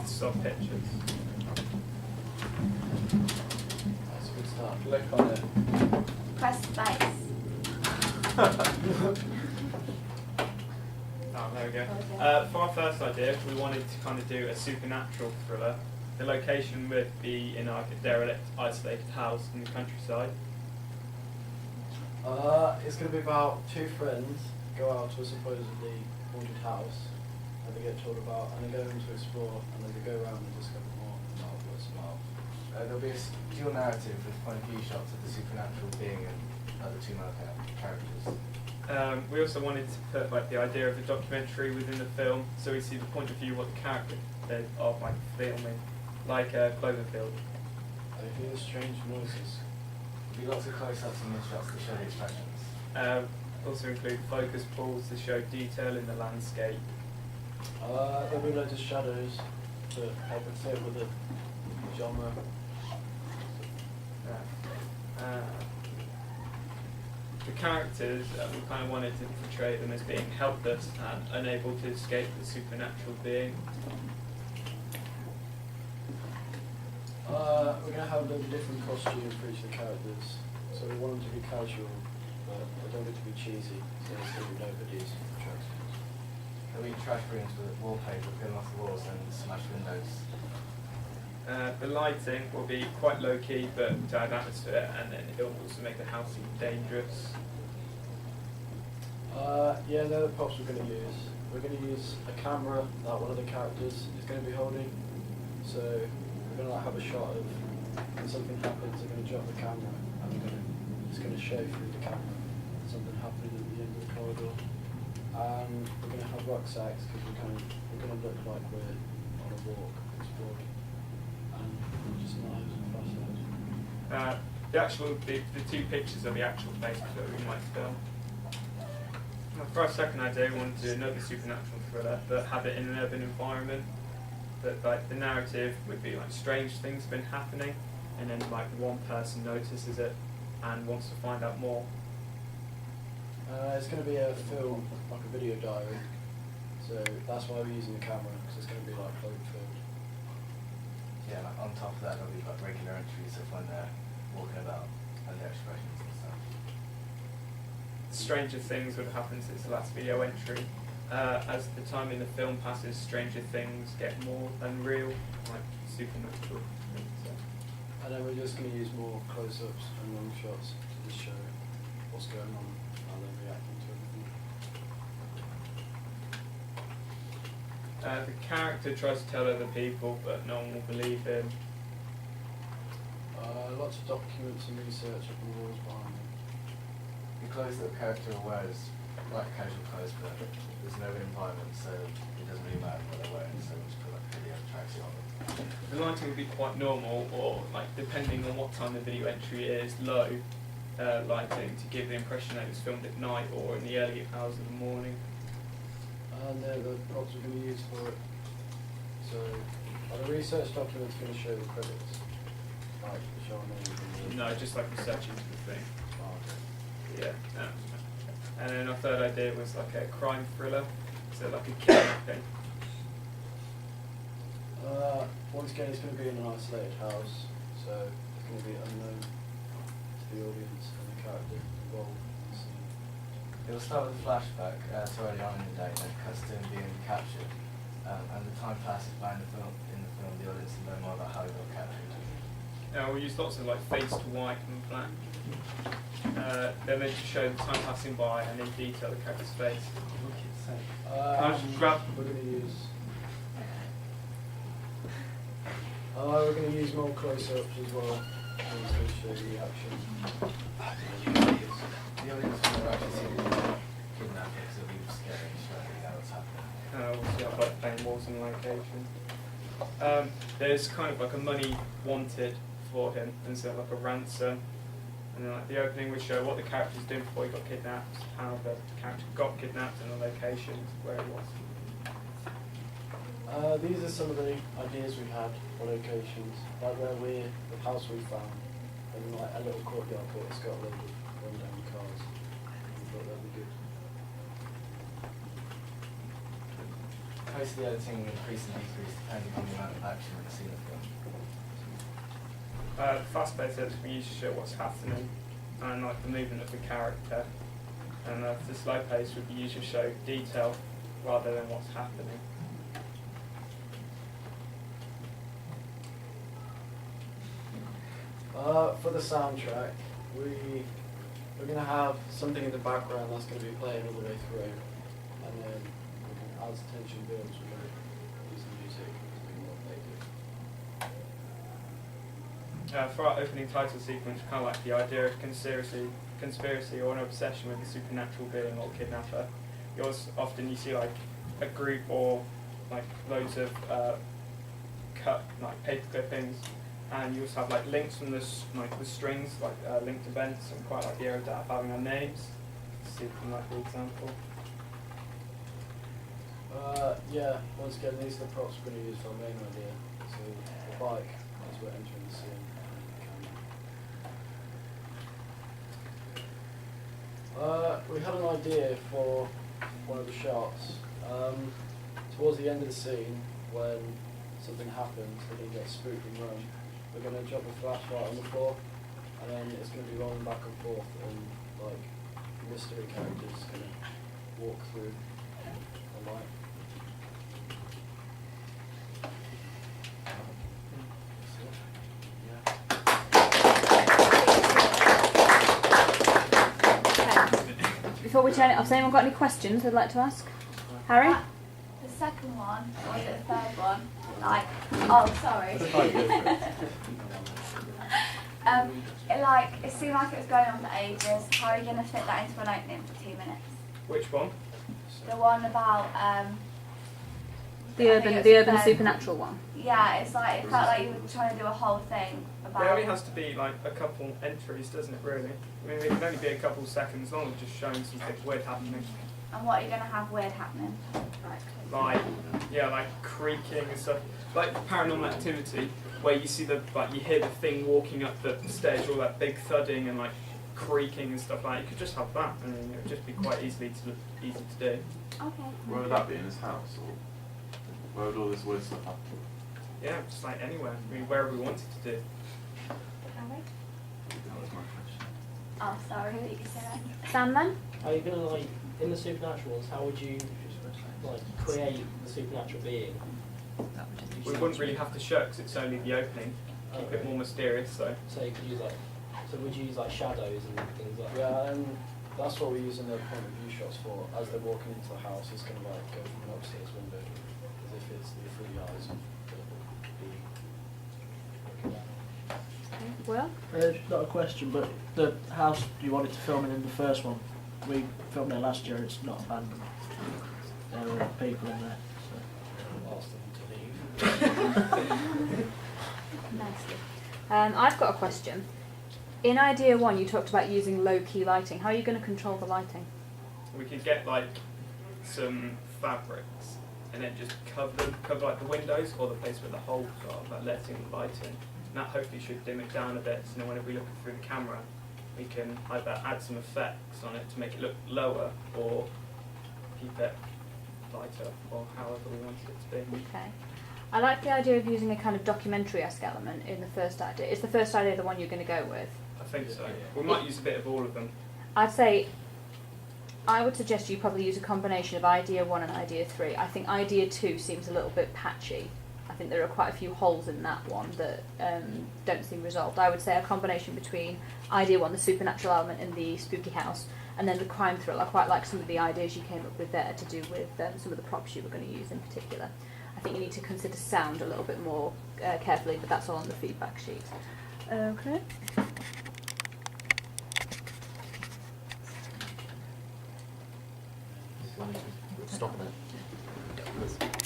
the sub pictures. That's a good start. Click on it. Press space. Oh, there we go. Okay. For our first idea, we wanted to kind of do a supernatural thriller. The location would be in like a derelict, isolated house in the countryside. It's going to be about two friends go out to a supposedly haunted house, and they get told about, and they go in to explore, and then they go around and discover more about what's about. There'll be a dual narrative with point of view shots of the supernatural being and other two male characters. We also wanted to put like the idea of a documentary within the film, so we see the point of view what the character of like filming, like Cloverfield. I hear strange noises. There'll be lots of close-ups and mid-shots that show the expressions. Also include focus pulls to show detail in the landscape. There'll be loads of shadows to help it fit with the genre. The characters, we kind of wanted to portray them as being helpless and unable to escape the supernatural being. We're going to have a different costumes for each of the characters. So we want them to be casual, but they don't need to be cheesy, so there's going to be nobody's attractions. There'll be trash rooms with wallpaper peeling off the walls and smashed windows. The lighting will be quite low-key but to add atmosphere, and then it will also make the house seem dangerous. Yeah, they're the props we're going to use. We're going to use a camera that one of the characters is going to be holding. So we're going to have a shot of when something happens, they're going to drop the camera, and it's going to show through the camera something happening at the end of the corridor. And we're going to have rucksacks because we're going to look like we're on a walk exploring. Just knives and flashlights. The two pictures are the actual places that we might film. For our second idea, we wanted to do another supernatural thriller, but have it in an urban environment. But like the narrative would be like strange things have been happening, and then like one person notices it and wants to find out more. It's going to be a film, like a video diary. So that's why we're using the camera, because it's going to be like Cloverfield. Yeah, like on top of that there'll be like regular entries of when they're walking about and their expressions and stuff. Stranger things would happen since the last video entry. As the time in the film passes, stranger things get more unreal, like supernatural things. So. And then we're just going to use more close-ups and long shots to just show what's going on, how they're reacting to everything. The character tries to tell other people, but no one will believe him. Lots of documents and research up on the walls behind them. The clothes that the character wears, like casual clothes, but there's no environment, so it doesn't really matter what they're wearing, so we'll just put like a video tracksuit on them. The lighting would be quite normal, or like depending on what time the video entry is, low lighting to give the impression that it was filmed at night or in the early hours of the morning. And they're the props we're going to use for it. So, are the research documents going to show the credits? Like, show them No, just like researching the thing. Oh, okay. Yeah. And then our third idea was like a crime thriller, so like a kidnapping. Once again, it's going to be in an isolated house, so it's going to be unknown to the audience and the character involved in the scene. It will start with a flashback to early on in the day, and then cuts to him being captured. And the time passes by in the film, the audience will learn more about how he got captured. We use lots of like fades to white and black. They're meant to show the time passing by and in detail the character's face. Can I just grab? We're going to use. We're going to use more close-ups as well. I'm just going to show you the action. The audience will actually see the kidnapping because it'll be scary and showing how it's happening. Also have like playing walls and location. There's kind of like a money wanted for him, and so like a ransom. And then like the opening would show what the character's doing before he got kidnapped, how the character got kidnapped, and the location where he was. These are some of the ideas we had for locations, like the house we found, and like a little courtyard, but it's got a load of run-down cars. We thought that'd be good. most of the editing will increase and decrease depending on the amount of action we see in the film. Fast-paced editing we usually show what's happening and like the movement of the character, and the slow-paced would usually show detail rather than what's happening. For the soundtrack, we're going to have something in the background that's going to be playing all the way through, and then as tension builds, we're going to use the music to be more effective. For our opening title sequence, kind of like the idea of conspiracy or an obsession with a supernatural being or kidnapper. Often you see like a group or like loads of cut like paper clippings, and you also have like links from the strings, like linked events, and quite like the idea of that having our names. See from like the example. Yeah, once again, these are the props we're going to use for our main idea. So the bike, as we're entering the scene, and the camera. We had an idea for one of the shots. Towards the end of the scene, when something happens, and he gets spooked and run, we're going to drop a flashlight on the floor, and then it's going to be rolling back and forth, and like the mystery character is going to walk through the light. Before we turn it off, has anyone got any questions they'd like to ask? Harry? The second one, or was it the third one? Like, oh, sorry. It seemed like it was going on for ages. How are you going to fit that into an opening for 2 minutes? Which one? The one about, The urban supernatural one. yeah, it's like, it felt like you were trying to do a whole thing about... It only has to be like a couple entries, doesn't it, really? I mean, it can only be a couple seconds long, just showing something weird happening. And what are you going to have weird happening? Like, yeah, like creaking and stuff. Like Paranormal Activity, where you see you hear the thing walking up the stairs, all that big thudding and like creaking and stuff like that. You could just have that, and it would just be quite easy to do. Okay. Where would that be, in his house, or where would all this weird stuff happen? Yeah, just like anywhere. I mean, wherever we wanted to do. Harry? That was my question. Oh, sorry, you can say that. Sam then? Are you going to, like, in the supernatural ones, how would you, like, create the supernatural being? We wouldn't really have to show because it's only the opening. Keep it more mysterious, so. So you could use, like, so would you use, like, shadows and things like that? Yeah, and that's what we're using the point of view shots for. As they're walking into the house, it's going to like go from an upstairs window, as if it's through the eyes of the looking down. Well? Not a question, but the house you wanted to film in the first one, we filmed there last year, it's not abandoned. There were people in there. So. Ask them to leave. Nicely. I've got a question. In idea one, you talked about using low-key lighting. How are you going to control the lighting? We could get like some fabrics and then just cover like the windows or the place where the holes are, like letting the light in. And that hopefully should dim it down a bit, so then whenever we look through the camera, we can either add some effects on it to make it look lower or keep it lighter, or however we want it to be. Okay. I like the idea of using a kind of documentary-esque element in the first idea. Is the first idea the one you're going to go with? I think so. We might use a bit of all of them. I'd say, I would suggest you probably use a combination of idea 1 and idea 3. I think idea 2 seems a little bit patchy. I think there are quite a few holes in that one that don't seem resolved. I would say a combination between idea 1, the supernatural element in the spooky house, and then the crime thriller. I quite like some of the ideas you came up with there to do with some of the props you were going to use in particular. I think you need to consider sound a little bit more carefully, but that's all on the feedback sheet. Okay. Stop it.